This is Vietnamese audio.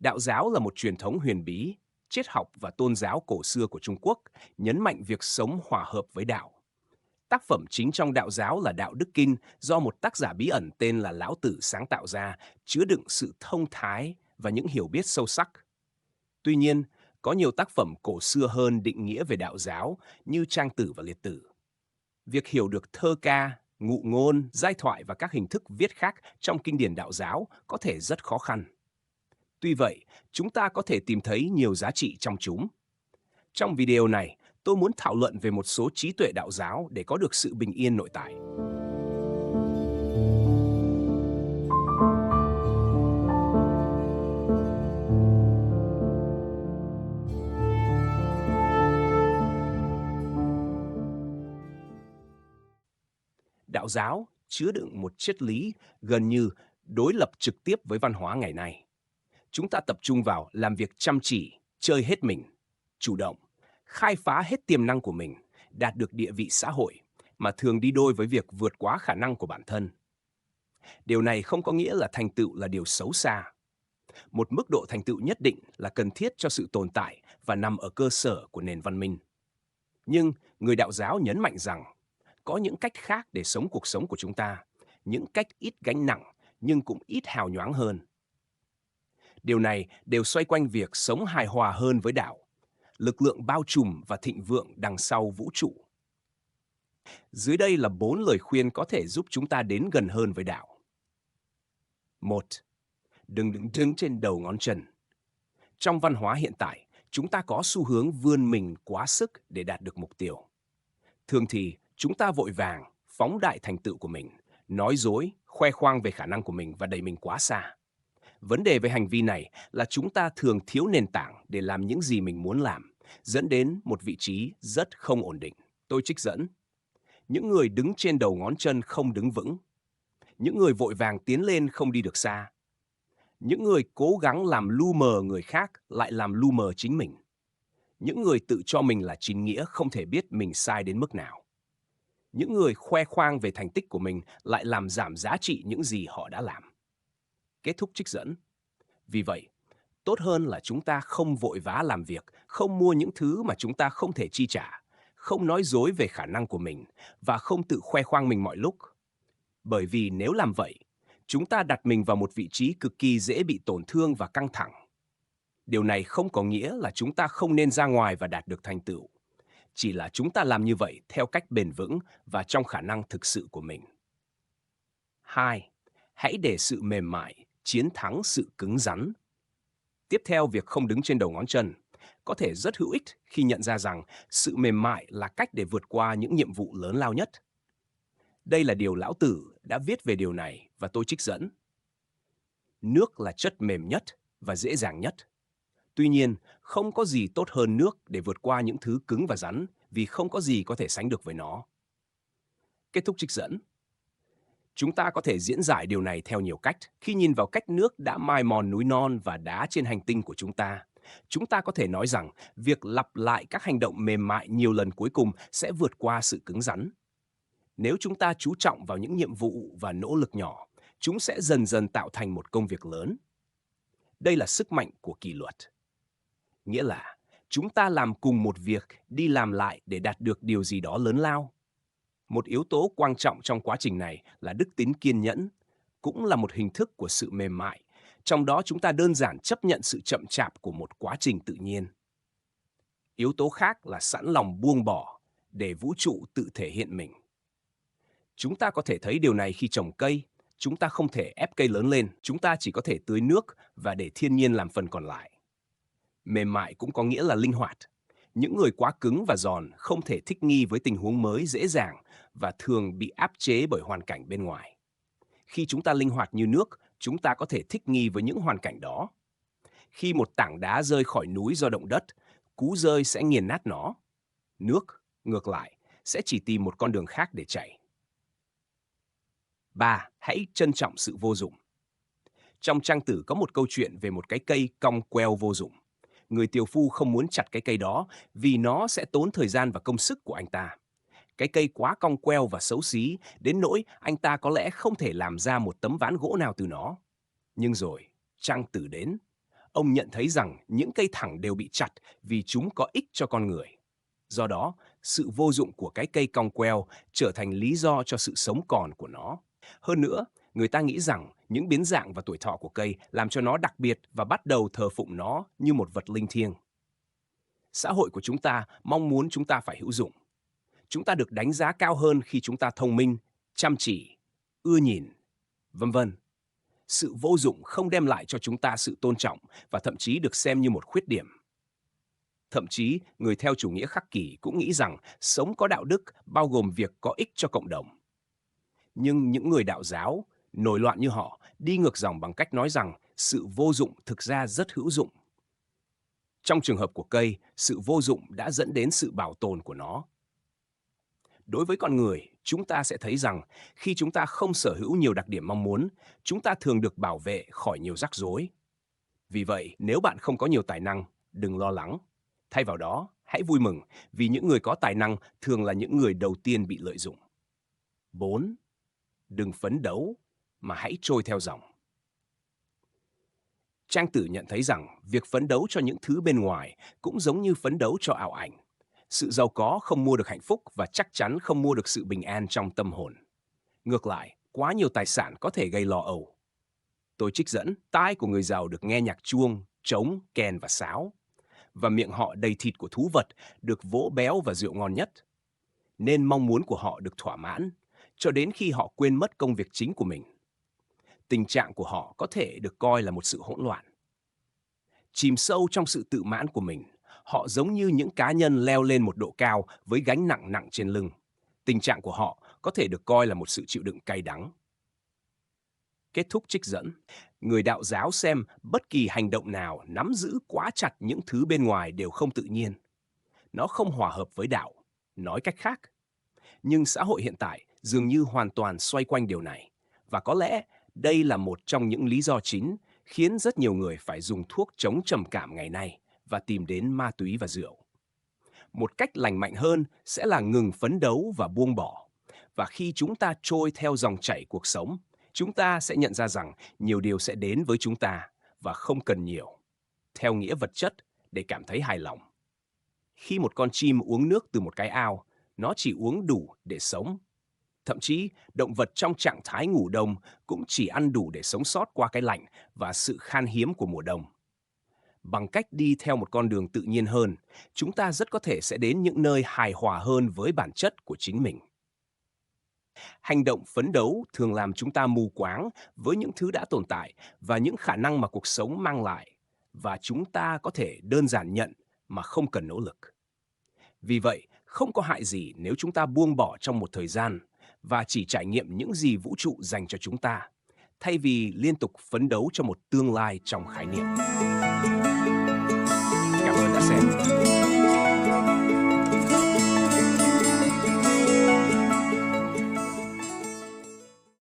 Đạo giáo là một truyền thống huyền bí, triết học và tôn giáo cổ xưa của Trung Quốc, nhấn mạnh việc sống hòa hợp với đạo. Tác phẩm chính trong đạo giáo là Đạo Đức Kinh do một tác giả bí ẩn tên là Lão Tử sáng tạo ra, chứa đựng sự thông thái và những hiểu biết sâu sắc. Tuy nhiên, có nhiều tác phẩm cổ xưa hơn định nghĩa về đạo giáo như Trang Tử và Liệt Tử. Việc hiểu được thơ ca, ngụ ngôn, giai thoại và các hình thức viết khác trong kinh điển đạo giáo có thể rất khó khăn. Tuy vậy, chúng ta có thể tìm thấy nhiều giá trị trong chúng. Trong video này, tôi muốn thảo luận về một số trí tuệ đạo giáo để có được sự bình yên nội tại. Đạo giáo chứa đựng một triết lý gần như đối lập trực tiếp với văn hóa ngày nay. Chúng ta tập trung vào làm việc chăm chỉ, chơi hết mình, chủ động, khai phá hết tiềm năng của mình, đạt được địa vị xã hội, mà thường đi đôi với việc vượt quá khả năng của bản thân. Điều này không có nghĩa là thành tựu là điều xấu xa. Một mức độ thành tựu nhất định là cần thiết cho sự tồn tại và nằm ở cơ sở của nền văn minh. Nhưng người đạo giáo nhấn mạnh rằng có những cách khác để sống cuộc sống của chúng ta, những cách ít gánh nặng nhưng cũng ít hào nhoáng hơn. Điều này đều xoay quanh việc sống hài hòa hơn với đạo, lực lượng bao trùm và thịnh vượng đằng sau vũ trụ. Dưới đây là 4 lời khuyên có thể giúp chúng ta đến gần hơn với đạo. 1. Đừng đứng trên đầu ngón chân. Trong văn hóa hiện tại, chúng ta có xu hướng vươn mình quá sức để đạt được mục tiêu. Thường thì, chúng ta vội vàng, phóng đại thành tựu của mình, nói dối, khoe khoang về khả năng của mình và đẩy mình quá xa. Vấn đề về hành vi này là chúng ta thường thiếu nền tảng để làm những gì mình muốn làm, dẫn đến một vị trí rất không ổn định. Tôi trích dẫn. Những người đứng trên đầu ngón chân không đứng vững. Những người vội vàng tiến lên không đi được xa. Những người cố gắng làm lu mờ người khác lại làm lu mờ chính mình. Những người tự cho mình là chính nghĩa không thể biết mình sai đến mức nào. Những người khoe khoang về thành tích của mình lại làm giảm giá trị những gì họ đã làm. Kết thúc trích dẫn. Vì vậy, tốt hơn là chúng ta không vội vã làm việc, không mua những thứ mà chúng ta không thể chi trả, không nói dối về khả năng của mình và không tự khoe khoang mình mọi lúc. Bởi vì nếu làm vậy, chúng ta đặt mình vào một vị trí cực kỳ dễ bị tổn thương và căng thẳng. Điều này không có nghĩa là chúng ta không nên ra ngoài và đạt được thành tựu. Chỉ là chúng ta làm như vậy theo cách bền vững và trong khả năng thực sự của mình. 2. Hãy để sự mềm mại chiến thắng sự cứng rắn. Tiếp theo, việc không đứng trên đầu ngón chân có thể rất hữu ích khi nhận ra rằng sự mềm mại là cách để vượt qua những nhiệm vụ lớn lao nhất. Đây là điều Lão Tử đã viết về điều này và tôi trích dẫn. Nước là chất mềm nhất và dễ dàng nhất. Tuy nhiên, không có gì tốt hơn nước để vượt qua những thứ cứng và rắn vì không có gì có thể sánh được với nó. Kết thúc trích dẫn. Chúng ta có thể diễn giải điều này theo nhiều cách. Khi nhìn vào cách nước đã mài mòn núi non và đá trên hành tinh của chúng ta có thể nói rằng việc lặp lại các hành động mềm mại nhiều lần cuối cùng sẽ vượt qua sự cứng rắn. Nếu chúng ta chú trọng vào những nhiệm vụ và nỗ lực nhỏ, chúng sẽ dần dần tạo thành một công việc lớn. Đây là sức mạnh của kỷ luật. Nghĩa là chúng ta làm cùng một việc, đi làm lại để đạt được điều gì đó lớn lao. Một yếu tố quan trọng trong quá trình này là đức tính kiên nhẫn, cũng là một hình thức của sự mềm mại. Trong đó chúng ta đơn giản chấp nhận sự chậm chạp của một quá trình tự nhiên. Yếu tố khác là sẵn lòng buông bỏ để vũ trụ tự thể hiện mình. Chúng ta có thể thấy điều này khi trồng cây. Chúng ta không thể ép cây lớn lên, chúng ta chỉ có thể tưới nước và để thiên nhiên làm phần còn lại. Mềm mại cũng có nghĩa là linh hoạt. Những người quá cứng và giòn không thể thích nghi với tình huống mới dễ dàng và thường bị áp chế bởi hoàn cảnh bên ngoài. Khi chúng ta linh hoạt như nước, chúng ta có thể thích nghi với những hoàn cảnh đó. Khi một tảng đá rơi khỏi núi do động đất, cú rơi sẽ nghiền nát nó. Nước, ngược lại, sẽ chỉ tìm một con đường khác để chảy. 3. Hãy trân trọng sự vô dụng. Trong Trang Tử có một câu chuyện về một cái cây cong queo vô dụng. Người tiều phu không muốn chặt cái cây đó vì nó sẽ tốn thời gian và công sức của anh ta. Cái cây quá cong queo và xấu xí, đến nỗi anh ta có lẽ không thể làm ra một tấm ván gỗ nào từ nó. Nhưng rồi, Trang Tử đến. Ông nhận thấy rằng những cây thẳng đều bị chặt vì chúng có ích cho con người. Do đó, sự vô dụng của cái cây cong queo trở thành lý do cho sự sống còn của nó. Hơn nữa, người ta nghĩ rằng những biến dạng và tuổi thọ của cây làm cho nó đặc biệt và bắt đầu thờ phụng nó như một vật linh thiêng. Xã hội của chúng ta mong muốn chúng ta phải hữu dụng. Chúng ta được đánh giá cao hơn khi chúng ta thông minh, chăm chỉ, ưa nhìn, vân vân. Sự vô dụng không đem lại cho chúng ta sự tôn trọng và thậm chí được xem như một khuyết điểm. Thậm chí, người theo chủ nghĩa khắc kỷ cũng nghĩ rằng sống có đạo đức bao gồm việc có ích cho cộng đồng. Nhưng những người đạo giáo, nổi loạn như họ, đi ngược dòng bằng cách nói rằng sự vô dụng thực ra rất hữu dụng. Trong trường hợp của cây, sự vô dụng đã dẫn đến sự bảo tồn của nó. Đối với con người, chúng ta sẽ thấy rằng khi chúng ta không sở hữu nhiều đặc điểm mong muốn, chúng ta thường được bảo vệ khỏi nhiều rắc rối. Vì vậy, nếu bạn không có nhiều tài năng, đừng lo lắng. Thay vào đó, hãy vui mừng vì những người có tài năng thường là những người đầu tiên bị lợi dụng. 4. Đừng phấn đấu, mà hãy trôi theo dòng. Trang Tử nhận thấy rằng việc phấn đấu cho những thứ bên ngoài cũng giống như phấn đấu cho ảo ảnh. Sự giàu có không mua được hạnh phúc và chắc chắn không mua được sự bình an trong tâm hồn. Ngược lại, quá nhiều tài sản có thể gây lo âu. Tôi trích dẫn, tai của người giàu được nghe nhạc chuông, trống, kèn và sáo, và miệng họ đầy thịt của thú vật, được vỗ béo và rượu ngon nhất. Nên mong muốn của họ được thỏa mãn, cho đến khi họ quên mất công việc chính của mình. Tình trạng của họ có thể được coi là một sự hỗn loạn. Chìm sâu trong sự tự mãn của mình, họ giống như những cá nhân leo lên một độ cao với gánh nặng nặng trên lưng. Tình trạng của họ có thể được coi là một sự chịu đựng cay đắng. Kết thúc trích dẫn, người đạo giáo xem bất kỳ hành động nào nắm giữ quá chặt những thứ bên ngoài đều không tự nhiên. Nó không hòa hợp với đạo, nói cách khác. Nhưng xã hội hiện tại dường như hoàn toàn xoay quanh điều này. Và có lẽ đây là một trong những lý do chính khiến rất nhiều người phải dùng thuốc chống trầm cảm ngày nay và tìm đến ma túy và rượu. Một cách lành mạnh hơn sẽ là ngừng phấn đấu và buông bỏ. Và khi chúng ta trôi theo dòng chảy cuộc sống, chúng ta sẽ nhận ra rằng nhiều điều sẽ đến với chúng ta và không cần nhiều, theo nghĩa vật chất, để cảm thấy hài lòng. Khi một con chim uống nước từ một cái ao, nó chỉ uống đủ để sống. Thậm chí, động vật trong trạng thái ngủ đông cũng chỉ ăn đủ để sống sót qua cái lạnh và sự khan hiếm của mùa đông. Bằng cách đi theo một con đường tự nhiên hơn, chúng ta rất có thể sẽ đến những nơi hài hòa hơn với bản chất của chính mình. Hành động phấn đấu thường làm chúng ta mù quáng với những thứ đã tồn tại và những khả năng mà cuộc sống mang lại, và chúng ta có thể đơn giản nhận mà không cần nỗ lực. Vì vậy, không có hại gì nếu chúng ta buông bỏ trong một thời gian và chỉ trải nghiệm những gì vũ trụ dành cho chúng ta, thay vì liên tục phấn đấu cho một tương lai trong khái niệm.